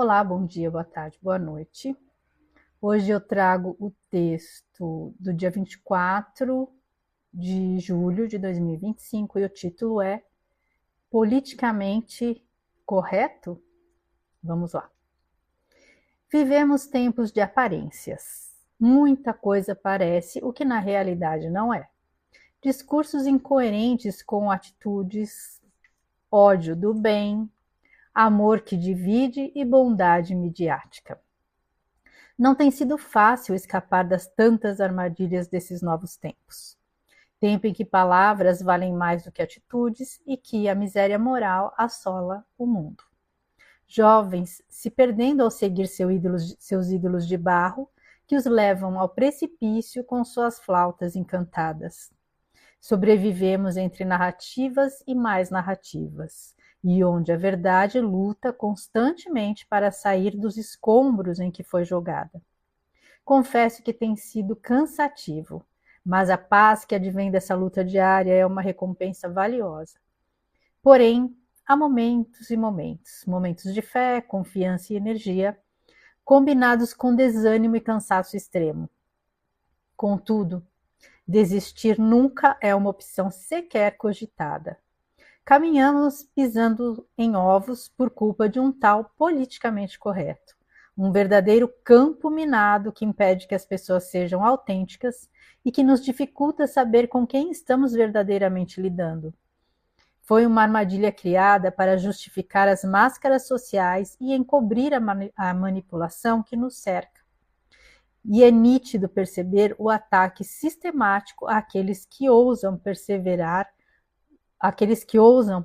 Olá, bom dia, boa tarde, boa noite. Hoje eu trago o texto do dia 24 de julho de 2025 e o título é Politicamente Correto? Vamos lá. Vivemos tempos de aparências. Muita coisa parece o que na realidade não é. Discursos incoerentes com atitudes, ódio do bem, amor que divide e bondade midiática. Não tem sido fácil escapar das tantas armadilhas desses novos tempos. Tempo em que palavras valem mais do que atitudes e que a miséria moral assola o mundo. Jovens se perdendo ao seguir seus ídolos de barro, que os levam ao precipício com suas flautas encantadas. Sobrevivemos entre narrativas e mais narrativas, e onde a verdade luta constantemente para sair dos escombros em que foi jogada. Confesso que tem sido cansativo, mas a paz que advém dessa luta diária é uma recompensa valiosa. Porém, há momentos e momentos, momentos de fé, confiança e energia, combinados com desânimo e cansaço extremo. Contudo, desistir nunca é uma opção sequer cogitada. Caminhamos pisando em ovos por culpa de um tal politicamente correto. Um verdadeiro campo minado que impede que as pessoas sejam autênticas e que nos dificulta saber com quem estamos verdadeiramente lidando. Foi uma armadilha criada para justificar as máscaras sociais e encobrir a manipulação que nos cerca. E é nítido perceber o ataque sistemático àqueles que ousam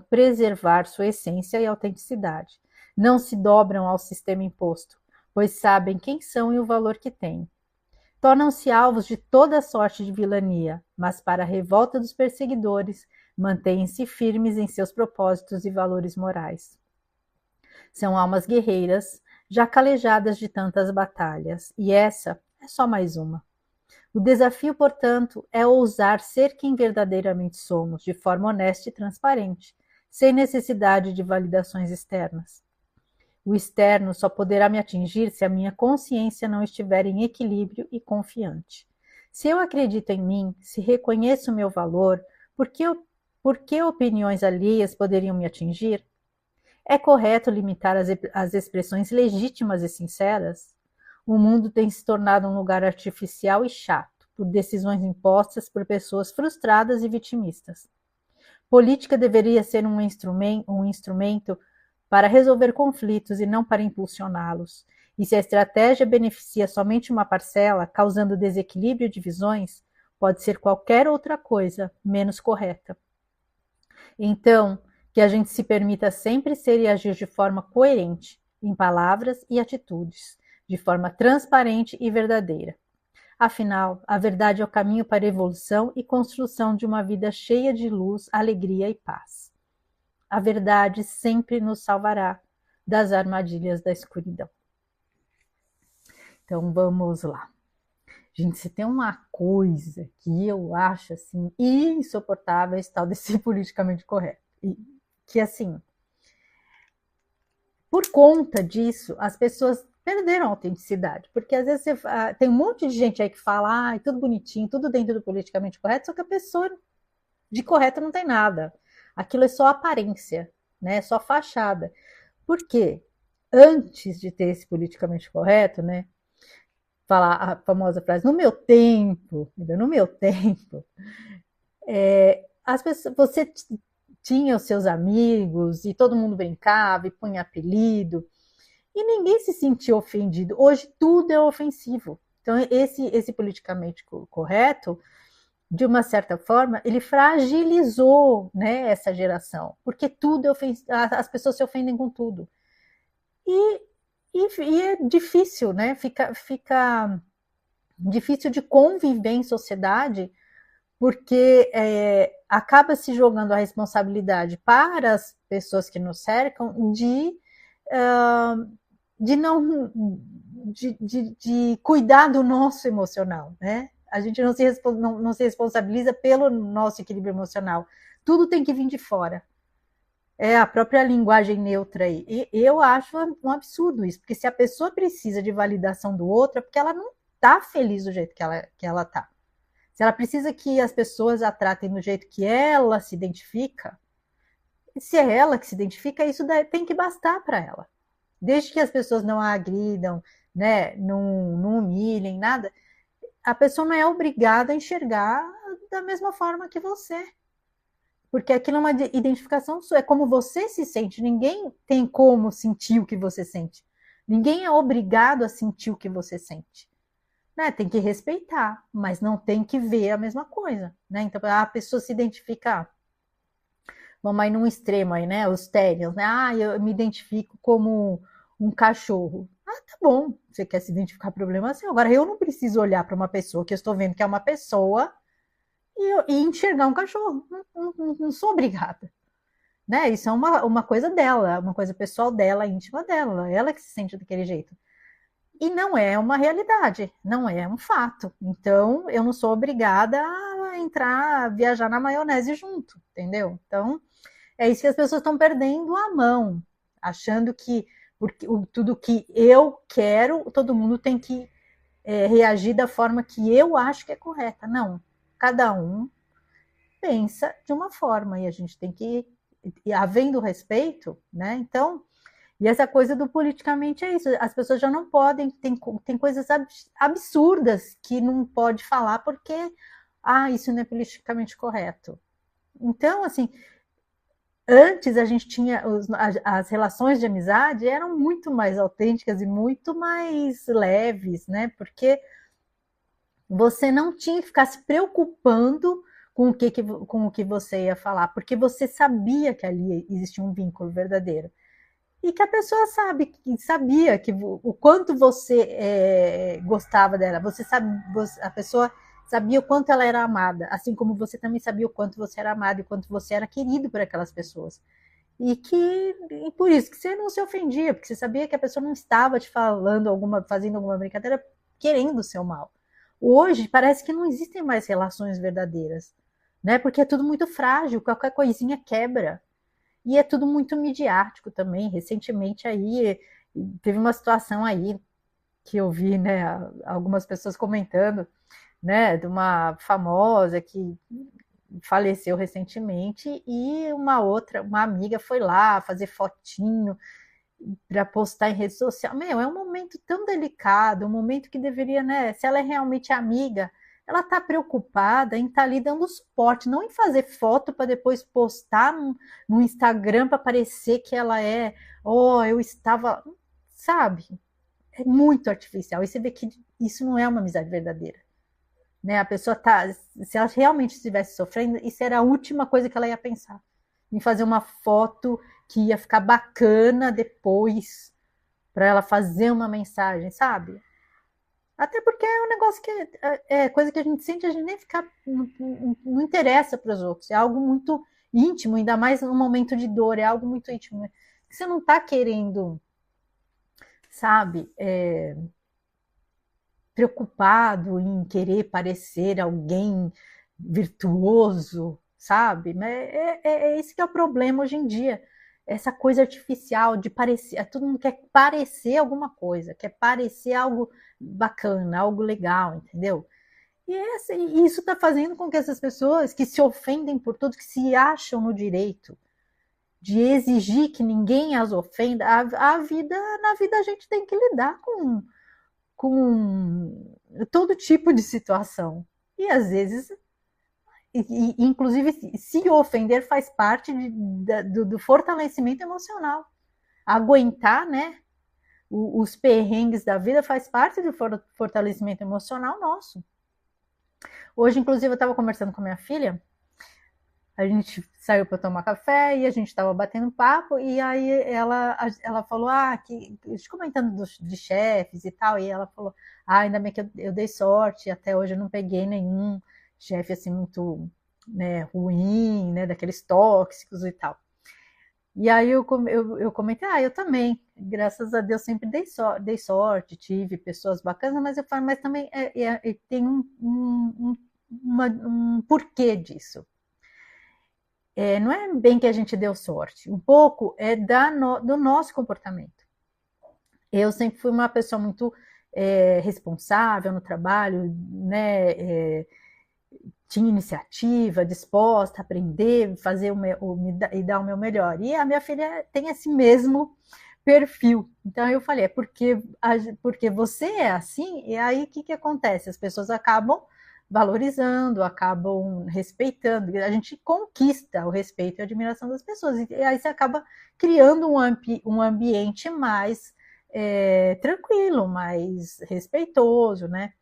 preservar sua essência e autenticidade. Não se dobram ao sistema imposto, pois sabem quem são e o valor que têm. Tornam-se alvos de toda sorte de vilania, mas para a revolta dos perseguidores, mantêm-se firmes em seus propósitos e valores morais. São almas guerreiras, já calejadas de tantas batalhas, e essa é só mais uma. O desafio, portanto, é ousar ser quem verdadeiramente somos, de forma honesta e transparente, sem necessidade de validações externas. O externo só poderá me atingir se a minha consciência não estiver em equilíbrio e confiante. Se eu acredito em mim, se reconheço o meu valor, por que opiniões alheias poderiam me atingir? É correto limitar as expressões legítimas e sinceras? O mundo tem se tornado um lugar artificial e chato, por decisões impostas por pessoas frustradas e vitimistas. Política deveria ser um instrumento para resolver conflitos e não para impulsioná-los. E se a estratégia beneficia somente uma parcela, causando desequilíbrio e divisões, pode ser qualquer outra coisa menos correta. Então, que a gente se permita sempre ser e agir de forma coerente, em palavras e atitudes, de forma transparente e verdadeira. Afinal, a verdade é o caminho para a evolução e construção de uma vida cheia de luz, alegria e paz. A verdade sempre nos salvará das armadilhas da escuridão. Então vamos lá. Gente, se tem uma coisa que eu acho assim insuportável, é esse tal desse politicamente correto. E que assim, por conta disso, as pessoas perderam a autenticidade, porque às vezes tem um monte de gente aí que fala, tudo bonitinho, tudo dentro do politicamente correto, só que a pessoa de correto não tem nada. Aquilo é só aparência, né? É só fachada. Por quê? Antes de ter esse politicamente correto, né? Falar a famosa frase, no meu tempo, as pessoas, você tinha os seus amigos e todo mundo brincava e punha apelido e ninguém se sentia ofendido. Hoje tudo é ofensivo. Então esse politicamente correto, de uma certa forma, ele fragilizou, né, essa geração, porque tudo é ofensivo, as pessoas se ofendem com tudo. E é difícil, né? Fica difícil de conviver em sociedade, porque acaba se jogando a responsabilidade para as pessoas que nos cercam de cuidar do nosso emocional, né? A gente não se responsabiliza pelo nosso equilíbrio emocional. Tudo tem que vir de fora. É a própria linguagem neutra aí. E eu acho um absurdo isso, porque se a pessoa precisa de validação do outro, é porque ela não está feliz do jeito que ela está. Se ela precisa que as pessoas a tratem do jeito que ela se identifica, se é ela que se identifica, isso tem que bastar para ela. Desde que as pessoas não a agridam, né, não humilhem, nada, a pessoa não é obrigada a enxergar da mesma forma que você. Porque aquilo é uma identificação sua, é como você se sente. Ninguém tem como sentir o que você sente. Ninguém é obrigado a sentir o que você sente. Né? Tem que respeitar, mas não tem que ver a mesma coisa. Né? Então, a pessoa se identifica, vamos aí num extremo aí, né? Os terians, né? Ah, eu me identifico como um cachorro. Ah, tá bom, você quer se identificar, problema seu. Agora, eu não preciso olhar para uma pessoa que eu estou vendo que é uma pessoa e enxergar um cachorro. Não sou obrigada. Né? Isso é uma coisa dela, uma coisa pessoal dela, íntima dela, ela que se sente daquele jeito. E não é uma realidade, não é um fato. Então, eu não sou obrigada a entrar, a viajar na maionese junto, entendeu? Então, é isso que as pessoas estão perdendo a mão, achando que porque tudo que eu quero, todo mundo tem que reagir da forma que eu acho que é correta. Não, cada um pensa de uma forma e a gente tem que, havendo respeito, né? Então, e essa coisa do politicamente é isso. As pessoas já não podem, tem coisas absurdas que não pode falar porque, isso não é politicamente correto. Então, assim, antes a gente tinha as relações de amizade eram muito mais autênticas e muito mais leves, né? Porque você não tinha que ficar se preocupando com o que você ia falar, porque você sabia que ali existia um vínculo verdadeiro. E que a pessoa sabia que o quanto você gostava dela, a pessoa sabia o quanto ela era amada, assim como você também sabia o quanto você era amado e o quanto você era querido por aquelas pessoas. E por isso que você não se ofendia, porque você sabia que a pessoa não estava te falando fazendo alguma brincadeira, querendo o seu mal. Hoje parece que não existem mais relações verdadeiras, né? Porque é tudo muito frágil, qualquer coisinha quebra. E é tudo muito midiático também. Recentemente aí teve uma situação aí que eu vi, né, algumas pessoas comentando, né, de uma famosa que faleceu recentemente e uma amiga foi lá fazer fotinho para postar em rede social. Meu, é um momento tão delicado, um momento que deveria, né? Se ela é realmente amiga, ela está preocupada em estar ali dando suporte, não em fazer foto para depois postar no Instagram para parecer que ela eu estava, sabe? É muito artificial. E você vê que isso não é uma amizade verdadeira. Né? A pessoa tá, se ela realmente estivesse sofrendo, isso era a última coisa que ela ia pensar. Em fazer uma foto que ia ficar bacana depois para ela fazer uma mensagem, sabe? Até porque é um negócio que é coisa que a gente sente, a gente nem fica, não interessa para os outros. É algo muito íntimo, ainda mais num momento de dor, é algo muito íntimo. Você não está querendo, sabe, preocupado em querer parecer alguém virtuoso, sabe? É esse que é o problema hoje em dia. Essa coisa artificial de parecer, todo mundo quer parecer alguma coisa, quer parecer algo bacana, algo legal, entendeu? E isso está fazendo com que essas pessoas que se ofendem por tudo, que se acham no direito de exigir que ninguém as ofenda, na vida a gente tem que lidar com todo tipo de situação. E às vezes, inclusive, se ofender faz parte do fortalecimento emocional. Aguentar, né, os perrengues da vida faz parte do fortalecimento emocional nosso. Hoje, inclusive, eu estava conversando com a minha filha, a gente saiu para tomar café e a gente estava batendo papo, e aí ela falou, que, comentando de chefes e tal, e ela falou, ainda bem que eu dei sorte, até hoje eu não peguei nenhum chefe assim muito, né, ruim, né, daqueles tóxicos e tal. E aí eu comentei, eu também, graças a Deus sempre dei sorte, tive pessoas bacanas, mas eu falo, mas também tem um porquê disso. não é bem que a gente deu sorte, um pouco é do nosso comportamento. Eu sempre fui uma pessoa muito responsável no trabalho, né? Tinha iniciativa, disposta a aprender, fazer e dar o meu melhor. E a minha filha tem esse mesmo perfil. Então eu falei, porque você é assim, e aí o que acontece? As pessoas acabam valorizando, acabam respeitando, a gente conquista o respeito e a admiração das pessoas, e aí você acaba criando um ambiente mais tranquilo, mais respeitoso, né?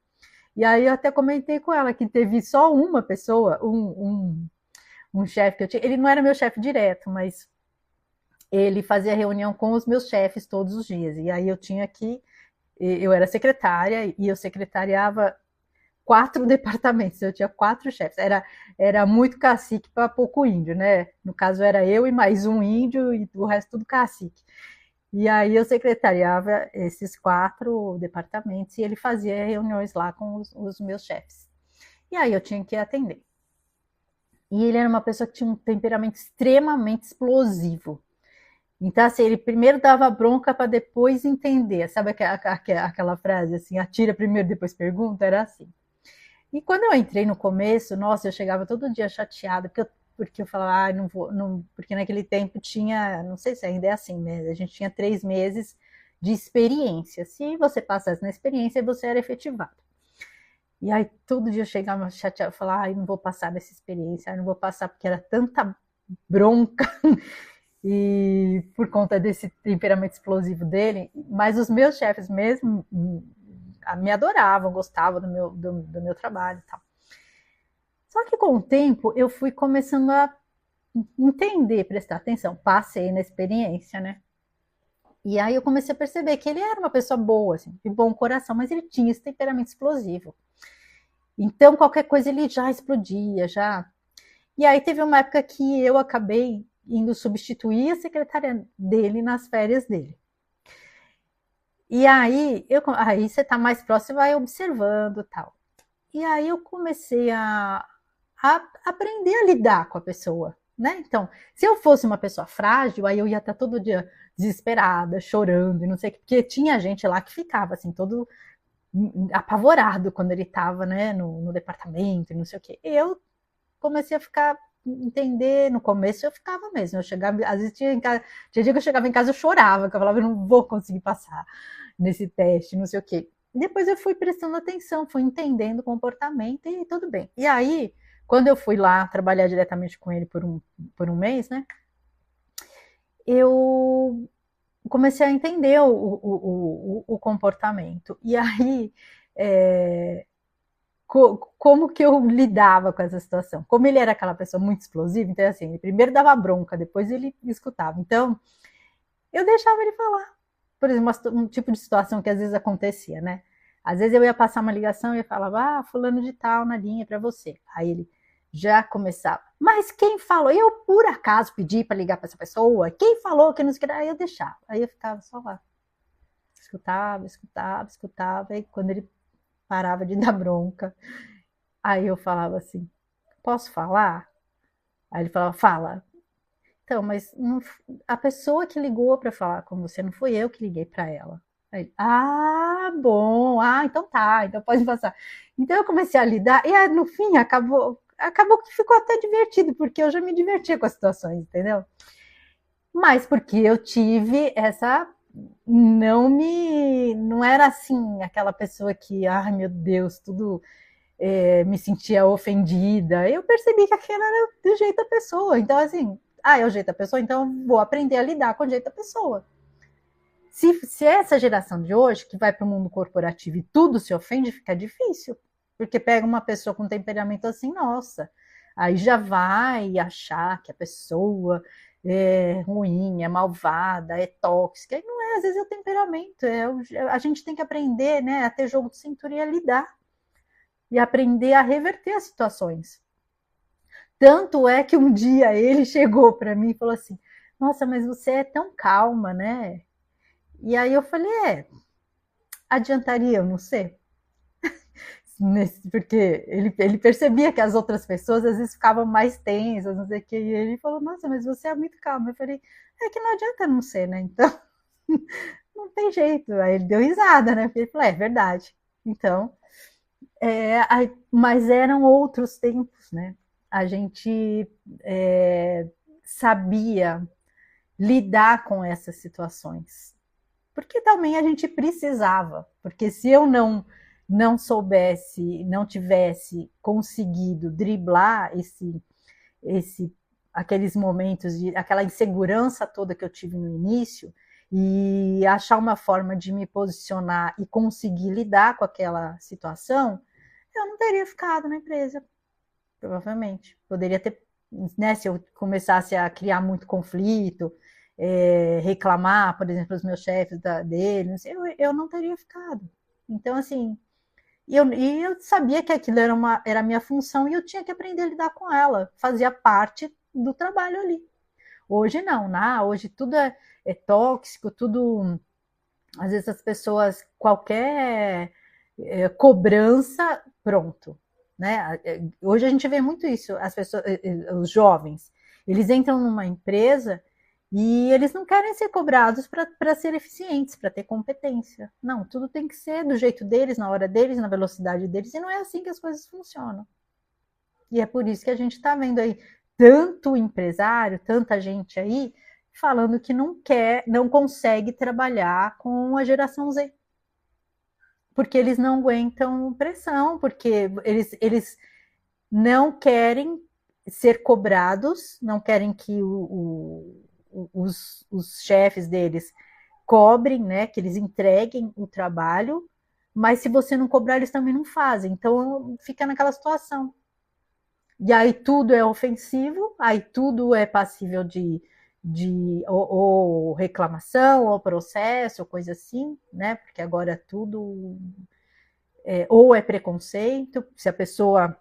E aí eu até comentei com ela que teve só uma pessoa, um chefe que eu tinha, ele não era meu chefe direto, mas ele fazia reunião com os meus chefes todos os dias, e aí eu era secretária e eu secretariava 4 departamentos, eu tinha 4 chefes, era muito cacique para pouco índio, né? No caso era eu e mais um índio e o resto tudo cacique. E aí eu secretariava esses 4 departamentos e ele fazia reuniões lá com os meus chefes. E aí eu tinha que atender. E ele era uma pessoa que tinha um temperamento extremamente explosivo. Então, assim, ele primeiro dava bronca para depois entender. Sabe aquela frase assim, atira primeiro, depois pergunta? Era assim. E quando eu entrei no começo, nossa, eu chegava todo dia chateada, porque eu falava, ah, não vou, não, porque naquele tempo tinha, não sei se ainda é assim, né? A gente tinha 3 meses de experiência. Se você passasse na experiência, você era efetivado. E aí todo dia eu chegava chateada, eu falava, ai, não vou passar nessa experiência, ai, não vou passar porque era tanta bronca e por conta desse temperamento explosivo dele, mas os meus chefes mesmo me adoravam, gostavam do meu trabalho e tal. Só que com o tempo eu fui começando a entender, prestar atenção, passei na experiência, né? E aí eu comecei a perceber que ele era uma pessoa boa, assim, de bom coração, mas ele tinha esse temperamento explosivo. Então qualquer coisa ele já explodia, já. E aí teve uma época que eu acabei indo substituir a secretária dele nas férias dele. E aí você está mais próximo, vai observando tal. E aí eu comecei a aprender a lidar com a pessoa, né? Então, se eu fosse uma pessoa frágil, aí eu ia estar todo dia desesperada, chorando, e não sei o que, porque tinha gente lá que ficava assim, todo apavorado quando ele estava, né, no departamento, não sei o que. Eu comecei a ficar entender, no começo eu ficava mesmo, eu chegava, às vezes tinha dia que eu chegava em casa eu chorava, que eu falava, eu não vou conseguir passar nesse teste, não sei o quê. Depois eu fui prestando atenção, fui entendendo o comportamento e tudo bem. E aí, quando eu fui lá trabalhar diretamente com ele por um mês, né, eu comecei a entender o comportamento. E aí, como que eu lidava com essa situação? Como ele era aquela pessoa muito explosiva, então assim, ele primeiro dava bronca, depois ele escutava. Então, eu deixava ele falar. Por exemplo, um tipo de situação que às vezes acontecia, né? Às vezes eu ia passar uma ligação e eu falava, ah, fulano de tal na linha para você. Aí ele já começava, mas quem falou? Eu, por acaso, pedi para ligar para essa pessoa? Quem falou que não sei o que? Aí eu deixava. Aí eu ficava só lá. Escutava, escutava, escutava. E quando ele parava de dar bronca, aí eu falava assim, posso falar? Aí ele falava, fala. Então, mas não, a pessoa que ligou para falar com você, não foi eu que liguei para ela. Aí, ah, bom, ah, então tá, então pode passar. Então eu comecei a lidar, e aí, no fim acabou que ficou até divertido, porque eu já me divertia com as situações, entendeu? Mas porque eu tive essa. Não era assim, aquela pessoa que, ai meu Deus, tudo me sentia ofendida. Eu percebi que aquilo era do jeito da pessoa. Então, assim, é o jeito da pessoa, então vou aprender a lidar com o jeito da pessoa. Se é essa geração de hoje, que vai para o mundo corporativo e tudo se ofende, fica difícil. Porque pega uma pessoa com temperamento assim, nossa, aí já vai achar que a pessoa é ruim, é malvada, é tóxica. E não é, às vezes é o temperamento. A gente tem que aprender, né, a ter jogo de cintura e a lidar. E aprender a reverter as situações. Tanto é que um dia ele chegou para mim e falou assim, nossa, mas você é tão calma, né? E aí eu falei, adiantaria eu não ser? porque ele percebia que as outras pessoas às vezes ficavam mais tensas, não sei o que, e ele falou, nossa, mas você é muito calma. Eu falei, é que não adianta não ser, né? Então, não tem jeito. Aí ele deu risada, né? Porque ele falou, é verdade. Então, mas eram outros tempos, né? A gente sabia lidar com essas situações. Porque também a gente precisava. Porque se eu não soubesse, não tivesse conseguido driblar aqueles momentos de aquela insegurança toda que eu tive no início e achar uma forma de me posicionar e conseguir lidar com aquela situação, eu não teria ficado na empresa, provavelmente. Poderia ter, né, se eu começasse a criar muito conflito, reclamar, por exemplo, os meus chefes dele, eu não teria ficado. Então, assim, eu sabia que aquilo era a minha função e eu tinha que aprender a lidar com ela. Fazia parte do trabalho ali. Hoje não, né? Hoje tudo é tóxico, tudo. Às vezes as pessoas, qualquer cobrança, pronto. Né? Hoje a gente vê muito isso, as pessoas, os jovens, eles entram numa empresa e eles não querem ser cobrados para ser eficientes, para ter competência. Não, tudo tem que ser do jeito deles, na hora deles, na velocidade deles, e não é assim que as coisas funcionam. E é por isso que a gente está vendo aí tanto empresário, tanta gente aí, falando que não quer, não consegue trabalhar com a geração Z. Porque eles não aguentam pressão, porque eles não querem ser cobrados, não querem que os chefes deles cobrem, né, que eles entreguem o trabalho, mas se você não cobrar, eles também não fazem. Então fica naquela situação. E aí tudo é ofensivo, aí tudo é passível de ou reclamação, ou processo, ou coisa assim, né? Porque agora tudo ou é preconceito, se a pessoa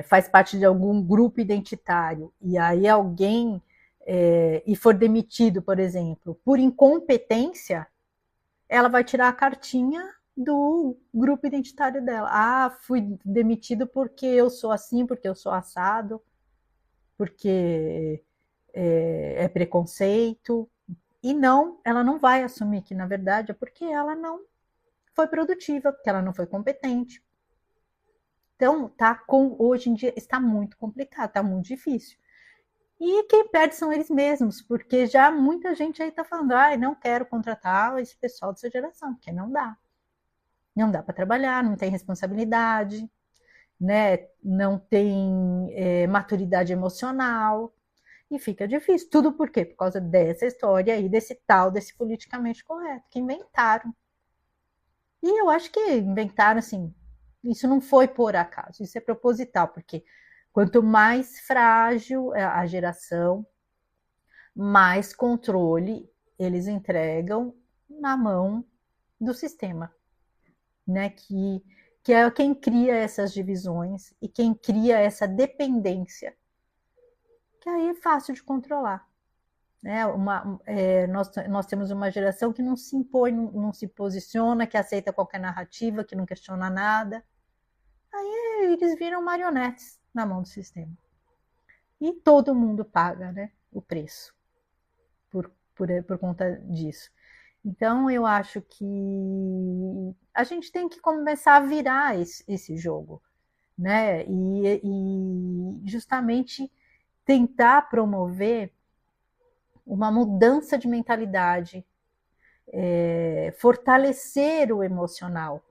faz parte de algum grupo identitário e aí alguém e for demitido, por exemplo, por incompetência, ela vai tirar a cartinha do grupo identitário dela. Ah, fui demitido porque eu sou assim, porque eu sou assado, porque preconceito. E não, ela não vai assumir que, na verdade, é porque ela não foi produtiva, porque ela não foi competente. Então, hoje em dia está muito complicado, está muito difícil. E quem perde são eles mesmos, porque já muita gente aí está falando, não quero contratar esse pessoal dessa geração, porque não dá. Não dá para trabalhar, não tem responsabilidade, né? Não tem maturidade emocional, e fica difícil. Tudo por quê? Por causa dessa história aí, desse politicamente correto, que inventaram. E eu acho que inventaram, assim, isso não foi por acaso, isso é proposital, porque quanto mais frágil é a geração, mais controle eles entregam na mão do sistema, né? Que é quem cria essas divisões e quem cria essa dependência, que aí é fácil de controlar. Né? Nós temos uma geração que não se impõe, não se posiciona, que aceita qualquer narrativa, que não questiona nada. Aí eles viram marionetes na mão do sistema. E todo mundo paga, né, o preço por conta disso. Então, eu acho que a gente tem que começar a virar esse jogo, né? E justamente tentar promover uma mudança de mentalidade, fortalecer o emocional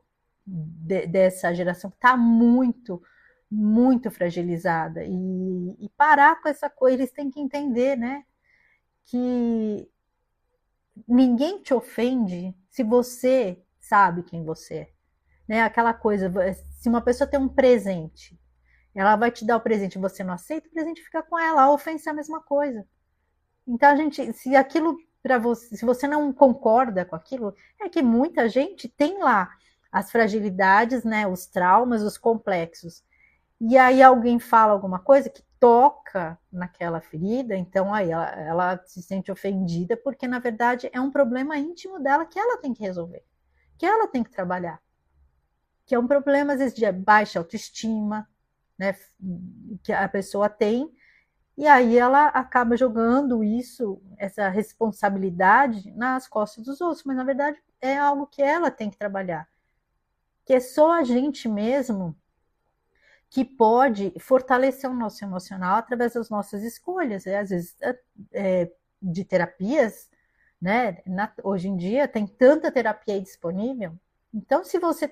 dessa geração que está muito, muito fragilizada e parar com essa coisa. Eles têm que entender, né, que ninguém te ofende se você sabe quem você é. Né? Aquela coisa, se uma pessoa tem um presente, ela vai te dar o presente e você não aceita, o presente fica com ela, a ofensa é a mesma coisa. Então, se aquilo para você, se você não concorda com aquilo, é que muita gente tem lá as fragilidades, né, os traumas, os complexos. E aí alguém fala alguma coisa que toca naquela ferida, então aí ela se sente ofendida, porque na verdade é um problema íntimo dela que ela tem que resolver, que ela tem que trabalhar. que é um problema, às vezes, de baixa autoestima, né, que a pessoa tem, e aí ela acaba jogando isso, essa responsabilidade, nas costas dos outros, mas na verdade é algo que ela tem que trabalhar, que é só a gente mesmo que pode fortalecer o nosso emocional através das nossas escolhas, às vezes de terapias, né? Hoje em dia tem tanta terapia aí disponível, então se você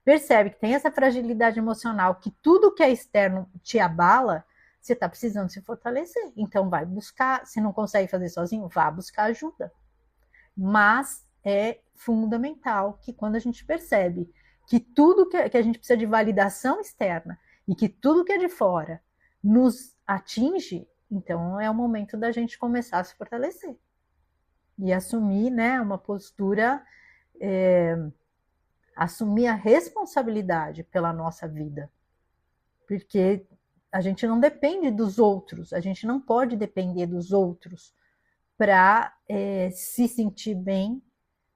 percebe que tem essa fragilidade emocional, que tudo que é externo te abala, você está precisando se fortalecer. Então vai buscar, se não consegue fazer sozinho, vá buscar ajuda. Mas é fundamental que quando a gente percebe que tudo que a gente precisa de validação externa e que tudo que é de fora nos atinge, então é o momento da gente começar a se fortalecer e assumir, né, uma postura, assumir a responsabilidade pela nossa vida, porque a gente não depende dos outros, a gente não pode depender dos outros para se sentir bem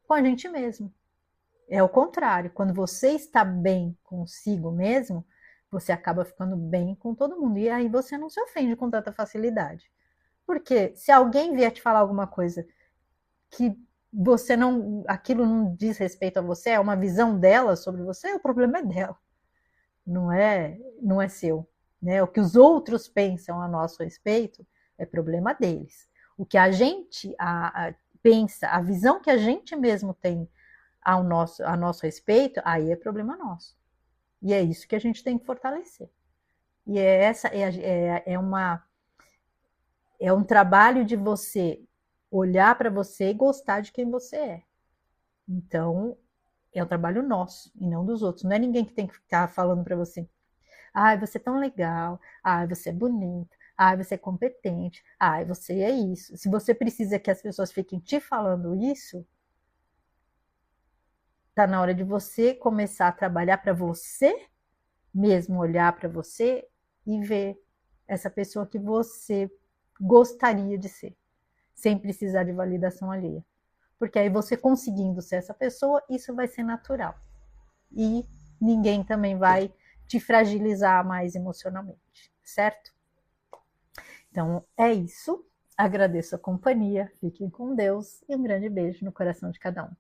com a gente mesmo. É o contrário, quando você está bem consigo mesmo, você acaba ficando bem com todo mundo. E aí você não se ofende com tanta facilidade. Porque se alguém vier te falar alguma coisa que você não, aquilo não diz respeito a você, é uma visão dela sobre você, o problema é dela. Não é seu. Né? O que os outros pensam a nosso respeito é problema deles. O que a gente pensa, a visão que a gente mesmo tem a nosso respeito, aí é problema nosso. E é isso que a gente tem que fortalecer. E é um trabalho de você olhar para você e gostar de quem você é. Então, é um trabalho nosso e não dos outros. Não é ninguém que tem que ficar falando para você: ai, você é tão legal, ai, você é bonita, ai, você é competente, ai, você é isso. Se você precisa que as pessoas fiquem te falando isso, tá na hora de você começar a trabalhar para você mesmo, olhar para você e ver essa pessoa que você gostaria de ser, sem precisar de validação alheia. Porque aí você conseguindo ser essa pessoa, isso vai ser natural. E ninguém também vai te fragilizar mais emocionalmente, certo? Então é isso. Agradeço a companhia, fiquem com Deus e um grande beijo no coração de cada um.